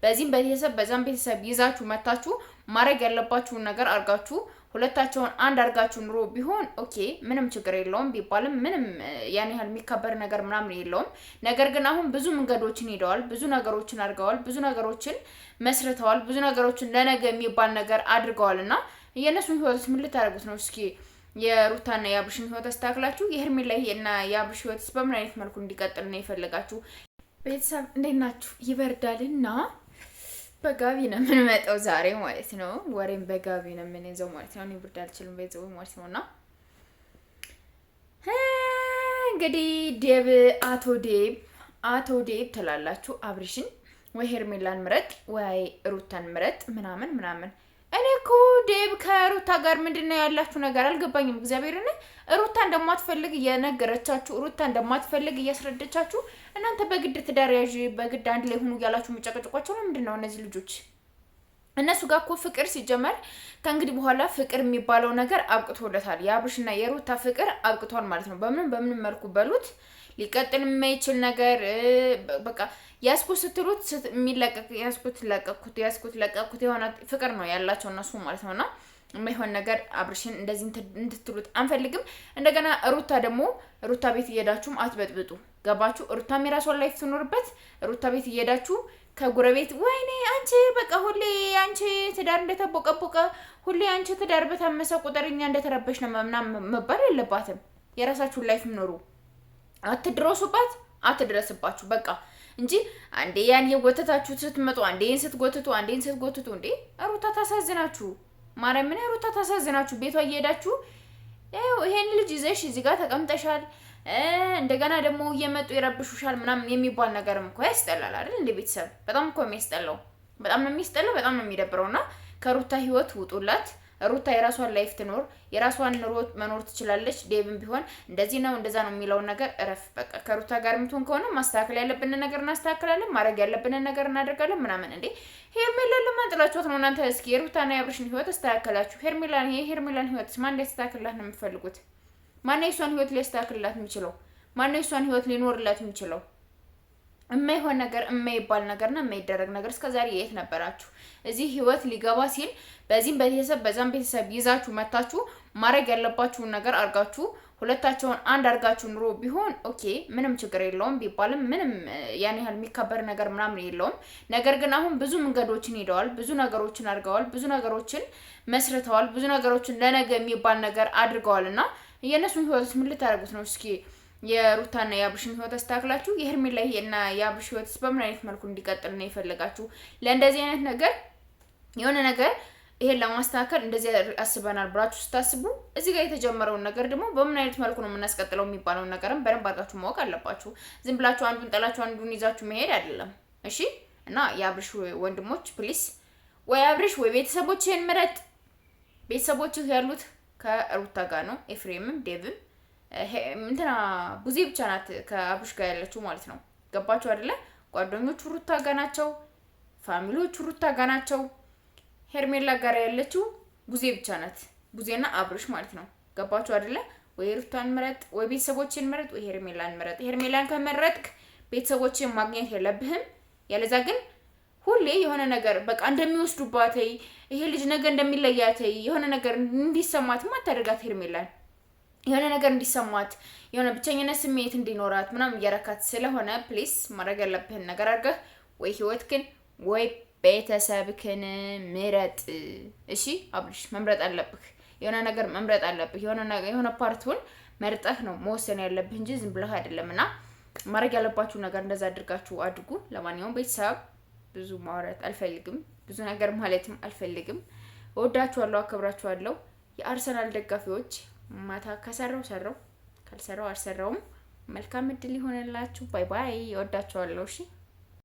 በዚህም ቤተሰብ በዛም ቤተሰብ ይዛችሁ መታችሁ ማድረግ ያለባችሁን ነገር አርጋችሁ ሁለታቸውን አንድ አርጋችሁ ኑሮ ቢሆን ኦኬ ምንም ችግር የለውም ቢባልም ምንም ያን ያህል የሚከበር ነገር ምናምን የለውም። ነገር ግን አሁን ብዙ መንገዶችን ሄደዋል፣ ብዙ ነገሮችን አድርገዋል፣ ብዙ ነገሮችን መስርተዋል፣ ብዙ ነገሮችን ለነገ የሚባል ነገር አድርገዋልና የእነሱን ህይወት ምን ልታደርጉት ነው? እስኪ የሩታና የአብርሽን ህይወት አስተካክላችሁ የሄርሜላ እና የአብርሽ ህይወትስ በምን አይነት መልኩ እንዲቀጥል ነው የፈለጋችሁ? ቤተሰብ እንዴት ናችሁ? ይበርዳልና በጋቢ ነው የምንመጣው ዛሬ ማለት ነው። ወሬም በጋቢ ነው የምንይዘው ማለት ነው። እኔ ብርድ አልችልም ቤተሰቡ ማለት ነውና እንግዲህ አቶ ዴብ ትላላችሁ አብርሽን ወይ ሄርሜላን ምረጥ ወይ ሩታን ምረጥ ምናምን ምናምን። እኔ እኮ ዴብ ከሩታ ጋር ምንድነው ያላችሁ ነገር አልገባኝም። እግዚአብሔርን ሩታ እንደማትፈልግ እየነገረቻችሁ ሩታ እንደማትፈልግ እያስረደቻችሁ እናንተ በግድ ትዳር ያዥ በግድ አንድ ላይ ሆኑ እያላችሁ መጨቀጨቋቸው ነው ምንድነው? እነዚህ ልጆች እነሱ ጋር እኮ ፍቅር ሲጀመር ከእንግዲህ በኋላ ፍቅር የሚባለው ነገር አብቅቶለታል። የአብርሽና የሩታ ፍቅር አብቅቷል ማለት ነው። በምን መልኩ በሉት ሊቀጥል የማይችል ነገር በቃ ያስኩት ስትሉት የሚለቀቅ ያስኩት ለቀኩት የሆነ ፍቅር ነው ያላቸው እነሱ ማለት ነውና የማይሆን ነገር አብርሽን እንደዚህ እንድትሉት አንፈልግም። እንደገና ሩታ ቤት እየሄዳችሁም አትበጥብጡ። ገባችሁ? ሩታም የራሷን ላይፍ ትኖርበት። ሩታ ቤት እየሄዳችሁ ከጉረቤት ወይኔ አንቺ በቃ ሁሌ አንቺ ትዳር እንደተቦቀቦቀ ሁሌ አንቺ ትዳር በታመሰ ቁጥር እኛ እንደተረበሽ ነው ምናምን መባል የለባትም። የራሳችሁን ላይፍ ኖሩ። አትድረሱባት፣ አትድረስባችሁ በቃ እንጂ አንዴ ያን የጎተታችሁ ስትመጡ አንዴን ስትጎትቱ እንዴ ሩታ ታሳዝናችሁ። ማርያምን ሩታ ታሳዝናችሁ። ቤቷ እየሄዳችሁ ይሄን ልጅ ይዘሽ እዚህ ጋር ተቀምጠሻል፣ እንደገና ደግሞ እየመጡ ይረብሹሻል ምናምን የሚባል ነገርም እኮ ያስጠላል አይደል? እንደ ቤተሰብ በጣም እኮ የሚያስጠላው በጣም ነው የሚያስጠላው፣ በጣም ነው የሚደብረውና ከሩታ ህይወት ውጡላት። ሩታ የራሷን ላይፍ ትኖር፣ የራሷን ኑሮ መኖር ትችላለች። ዴቭም ቢሆን እንደዚህ ነው እንደዛ ነው የሚለውን ነገር እረፍ በቃ። ከሩታ ጋር የምትሆን ከሆነ ማስተካከል ያለብን ነገር እናስተካክላለን፣ ማድረግ ያለብን ነገር እናደርጋለን ምናምን። እንዴ ሄርሜላን ለማን ጥላችኋት ነው እናንተ? እስኪ የሩታና የአብርሽን ህይወት አስተካከላችሁ። የሄርሜላን ህይወት ማን ሊያስተካክልላት ነው የምትፈልጉት? ማን የሷን ህይወት ሊያስተካክልላት የሚችለው? ማን የሷን ህይወት ሊኖርላት የሚችለው? የማይሆን ነገር የማይባል ነገርና የማይደረግ ነገር እስከዛሬ የት ነበራችሁ? እዚህ ህይወት ሊገባ ሲል በዚህም ቤተሰብ በዛም ቤተሰብ ይዛችሁ መታችሁ ማድረግ ያለባችሁን ነገር አርጋችሁ ሁለታቸውን አንድ አርጋችሁ ኑሮ ቢሆን ኦኬ ምንም ችግር የለውም ቢባልም ምንም ያን ያህል የሚከበር ነገር ምናምን የለውም። ነገር ግን አሁን ብዙ መንገዶችን ሄደዋል፣ ብዙ ነገሮችን አድርገዋል፣ ብዙ ነገሮችን መስርተዋል፣ ብዙ ነገሮችን ለነገ የሚባል ነገር አድርገዋልና የእነሱን ህይወት ምን ልታደርጉት ነው? እስኪ የሩታና የአብርሽን ህይወት አስተካክላችሁ የሄርሜላ እና የአብርሽ ህይወትስ በምን አይነት መልኩ እንዲቀጥል ነው የፈለጋችሁ? ለእንደዚህ አይነት ነገር የሆነ ነገር ይሄን ለማስተካከል እንደዚህ አስበናል ብላችሁ ስታስቡ እዚህ ጋር የተጀመረውን ነገር ደግሞ በምን አይነት መልኩ ነው የምናስቀጥለው የሚባለውን ነገርም በደንብ አድርጋችሁ ማወቅ አለባችሁ። ዝም ብላችሁ አንዱን ጠላችሁ አንዱን ይዛችሁ መሄድ አይደለም እሺ። እና የአብርሽ ወንድሞች ፕሊስ ወይ አብርሽ ወይ ቤተሰቦችህን ምረጥ። ቤተሰቦችህ ያሉት ከሩታ ጋር ነው። ኤፍሬምም ዴቭም እንትና ቡዜ ብቻ ናት ከአብርሽ ጋር ያለችው ማለት ነው። ገባችሁ አይደለ? ጓደኞቹ ሩታ ጋር ናቸው፣ ፋሚሊዎቹ ሩታ ጋር ናቸው። ሄርሜላ ጋር ያለችው ቡዜ ብቻ ናት፣ ቡዜና አብርሽ ማለት ነው። ገባችሁ አይደለ? ወይ ሩታን ምረጥ፣ ወይ ቤተሰቦችን ምረጥ፣ ወይ ሄርሜላን ምረጥ። ሄርሜላን ከመረጥክ ቤተሰቦችን ማግኘት የለብህም። ያለዛ ግን ሁሌ የሆነ ነገር በቃ እንደሚወስዱባት ይሄ ልጅ ነገ እንደሚለያት የሆነ ነገር እንዲሰማት ማታደርጋት ሄርሜላን የሆነ ነገር እንዲሰማት የሆነ ብቸኝነት ስሜት እንዲኖራት ምናምን እያረካት ስለሆነ ፕሊስ ማድረግ ያለብህን ነገር አድርገህ ወይ ህይወትክን ወይ ቤተሰብክን ምረጥ። እሺ አብርሽ መምረጥ አለብህ፣ የሆነ ነገር መምረጥ አለብህ። የሆነ ፓርቱን መርጠህ ነው መወሰን ያለብህ እንጂ ዝም ብለህ አይደለምና ማድረግ ያለባችሁ ነገር እንደዛ አድርጋችሁ አድርጉ። ለማንኛውም ቤተሰብ ብዙ ማውራት አልፈልግም፣ ብዙ ነገር ማለትም አልፈልግም። እወዳችኋለሁ፣ አከብራችኋለሁ። የአርሰናል ደጋፊዎች ማታ ከሰራው ካልሰራው አልሰራውም። መልካም እድል ይሆንላችሁ። ባይ ባይ። እወዳችኋለሁ። እሺ